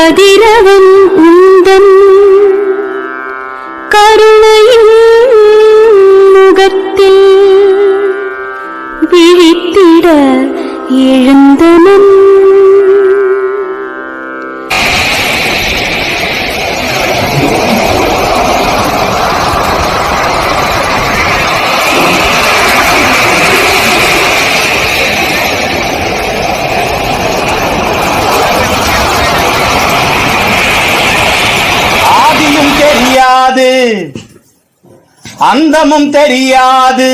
கதிரவன் உந்தன் கருணையின் முகத்தில் விழித்திட எழுந்தனன். அந்தமும் தெரியாது,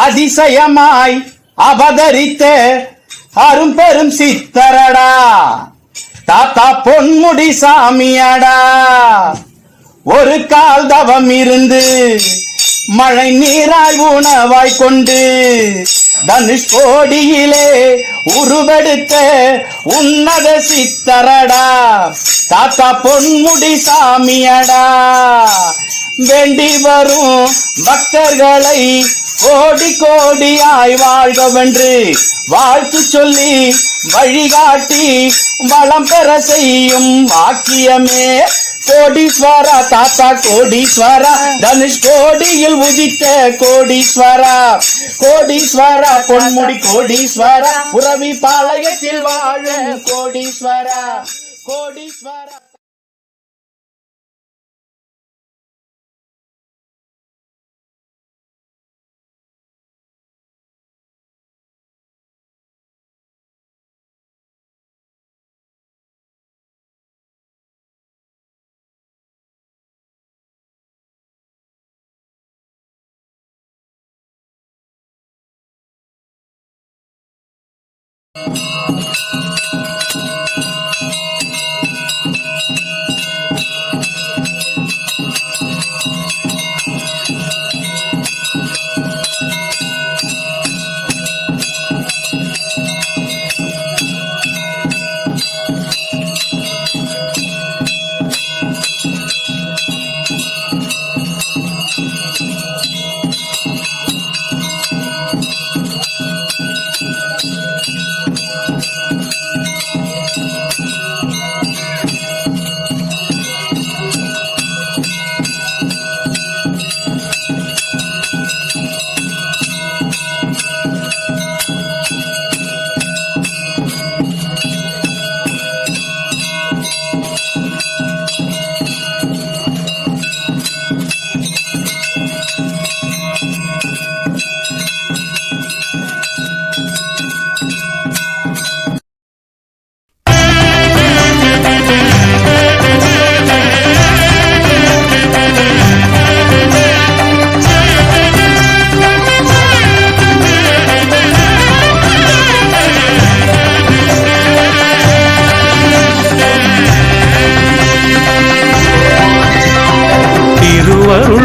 அதிசயமாய் அவதரித்த அரும்பெரும் சித்தரடா, தாத்தா பொன்முடி சாமியடா. ஒரு கால் தவம் இருந்து மழை நீராய் உணவாய் கொண்டு தனுஷ்கோடியிலே உருவெடுத்த உன்னத சித்தரடா, தாத்தா பொன்முடி சாமியடா. வேண்டி வரும் பக்தர்களை கோடி கோடியாய் வாழ்கவென்று வாழ்த்து சொல்லி வழிகாட்டி வளம் பெற செய்யும் வாக்கியமே கோடீஸ்வரா, தாத்தா கோடீஸ்வரா. தனுஷ்கோடியில் உதித்த கோடீஸ்வரா, கோடீஸ்வரா பொன்முடி கோடீஸ்வரா. புரவி பாளையத்தில் வாழும் கோடீஸ்வரா, கோடீஸ்வரா.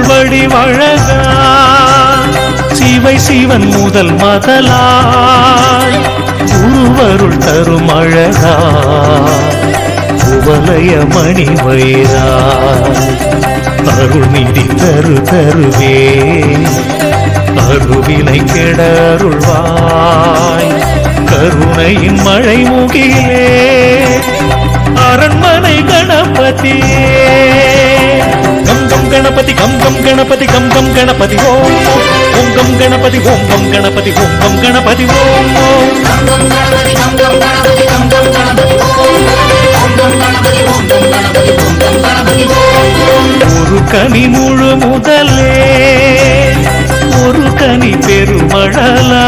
வடிவழகா சிவை சிவன் முதல் மதலாய் உருவருள் தரும் அழகா உவலய மணி வைரா அருள் நிதி தருவே அருவினை கெட அருள்வாய் கருணையின் மழை முகிலே அரண்மனை கணபதியே गणपति गम गम गणपति गम गम गणपति ओम ओम गम गणपति ओम गम गणपति ओम गम गणपति ओम गम गम गणपति गम गम गणपति गम गम गणपति ओम गम गणपति ओम गम गणपति ओम गम गणपति ஒரு கனி முழு முதலே ஒரு கனி பெருமழலா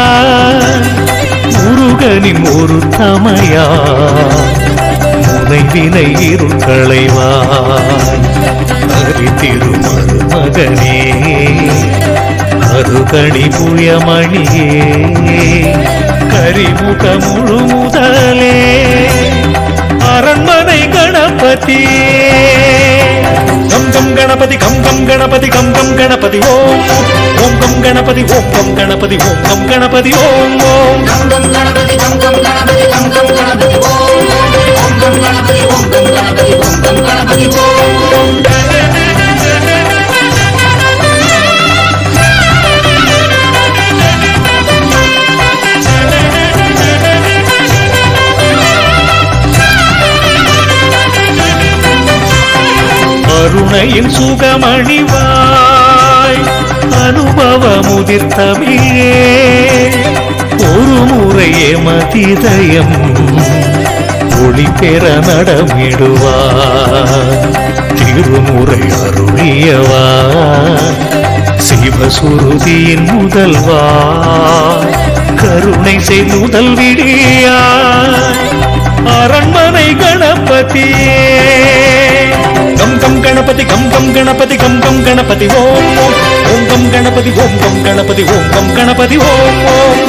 முருகனின் ஒரு தமையா முனை வினை இருள் களைவாய் திருமருமகனே அருகணி புயமணியே கரிமுக முழு முதலே அரண்மனை கணபதியே கம் கம் கணபதி கம் கம் கணபதி கம் கம் கணபதி ஓம் ஓம் கம் கணபதி ஓம் கம் கணபதி ஓம் கம் கணபதி ஓம் ஓம் கம் கம் கணபதி கம் கம் கணபதி கம் கம் கணபதி ஓம் ஓம் கம் கணபதி ஓம் கம் கணபதி ஓம் கம் கணபதி ஓம் கருணையின் சுகமணிவாய் அனுபவ முதிர்த்தமிழே ஒரு முறையே மதிதயம் ஒளி பெற நடமிடுவார் திருமுறை அருளியவா சிவசுருதியின் முதல்வா கருணை செய் முதல் விடியாய் அரண்மனை கணபதியே கம் கம் கணபதி கம் கம் கணபதி கம் கம் கணபதி ஓம் ஓம் ஓம் கம் கணபதி ஓம் கம் கணபதி ஓம் கம் கணபதி ஓம் ஓம்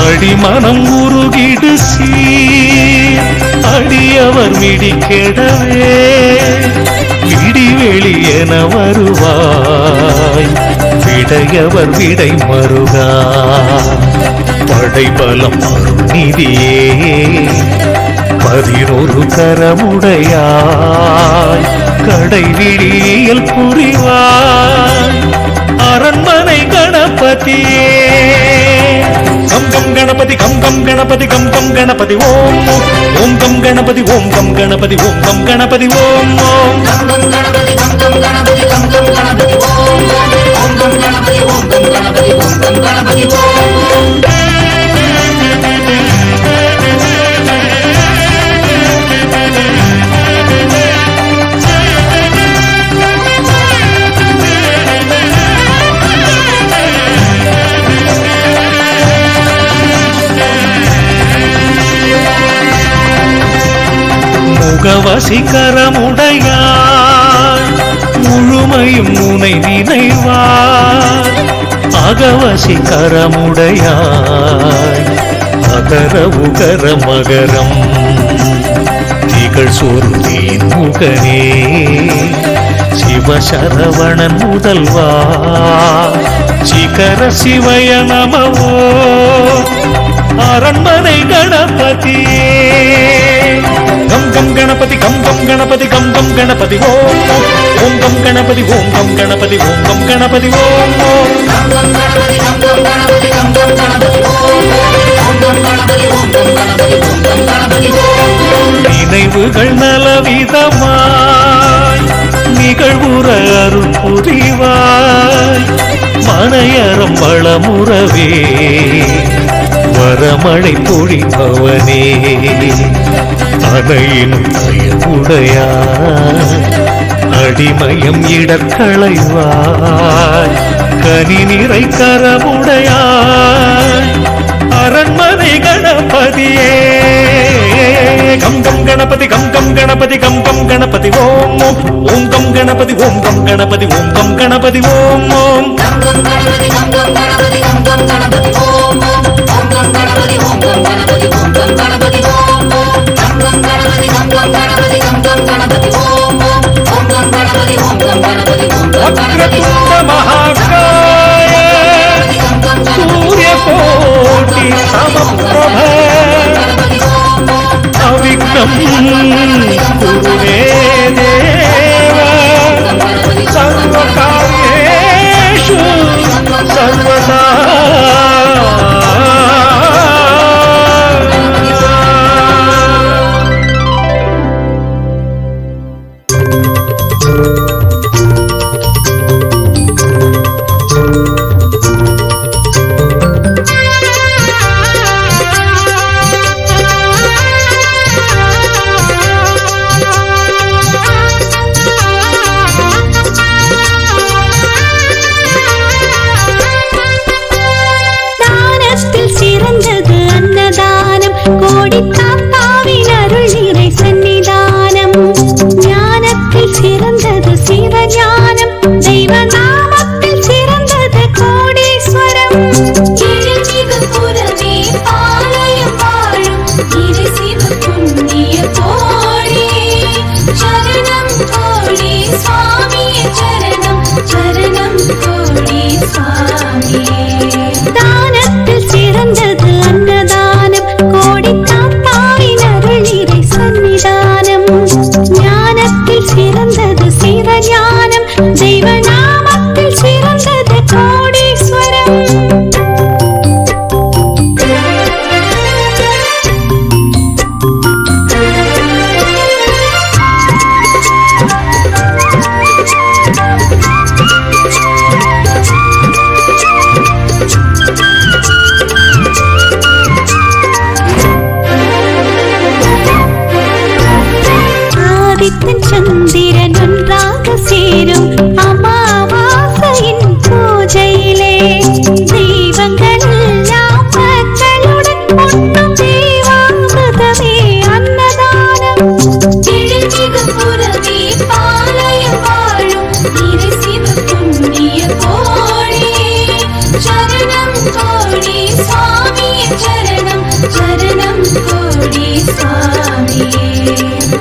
அடிமனம் உருகிடு சீர் அடியவர் மிடிக்கெடவே விடிவெளி என வருவாய் விடையவர் விடை மருகா படைபலம் அருள்நிதியே 11 கரமுடையாய் கடை விடியல் புரிவாய் அரண்மனை கணபதியே கம் கம் கணபதி கம் கம் கணபதி கம் கம் கணபதி ஓம் ஓம் ஓம் கம் கணபதி ஓம் கம் கணபதி ஓம் கம் கணபதி ஓம் ஓம் முகவசிகரமுடையாய் முழுமையும் முனை நினைவாய் அகவசிகரமுடையாய் அகர உகர மகரம் திகழ் சொருவின் முகனே சிவசரவணன் முதல்வா சிகர சிவய நமவோ அரண்மனை கணபதியே கம் கம் கணபதி கம் கம் கணபதி கம் கம் கணபதி ஓம் ஓம் ஓம் கம் கணபதி ஓம் கம் கணபதி ஓம் கம் கணபதி ஓம் ஓம் நினைவுகள் நலவிதமாய் நிகழ்வுற அருள் புரிவாய் மனையறம் வளமுறவே வரமழை பொழிபவனே அதையினும் பயமுடையாய் அடிமயம் இடர்களைவாய் கனி நிறை கரமுடையாய் அரண்மனை கணபதியே கம் கம் கணபதி கம் கம் கணபதி கம் கம் கணபதி ஓம் ஓம் ஓம் கம் கணபதி ஓம் கம் கணபதி ஓம் கம் கணபதி ஓம் ஓம் வக்ரதுண்ட மகாகாய சூரியகோட்டி சமப்ரப அவிக்னம் குருவே தேவ சர்வகார்யேஷு சர்வதா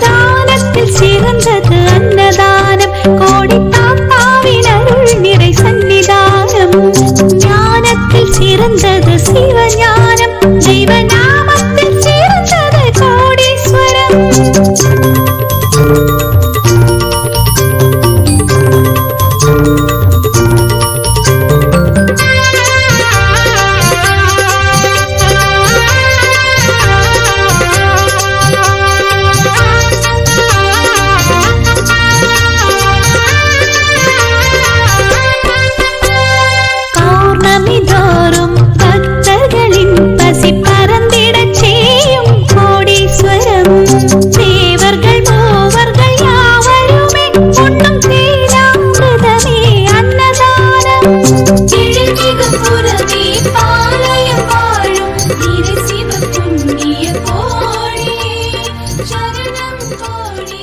தானத்தில் சிறந்தது அன்னதானம் கோடி தாத்தாவின் அருள் நிறை சன்னிதானம் ஞானத்தில் சிறந்தது சிவஞானம் ஜீவநாமத்தில் சிறந்தது கோடீஸ்வரம் தோறும் பக்தர்களின் பசி பறந்திடச் செய்யும் கோடீஸ்வரம் தேவர்கள் மூவர்கள் யாவருமே உண்ணும் தீராமிருதமே அன்னதானம் கிழமிகு புறமே பாளையம் வாழும் நிறை சிவ புண்ணிய கோடி சரணம் கோடி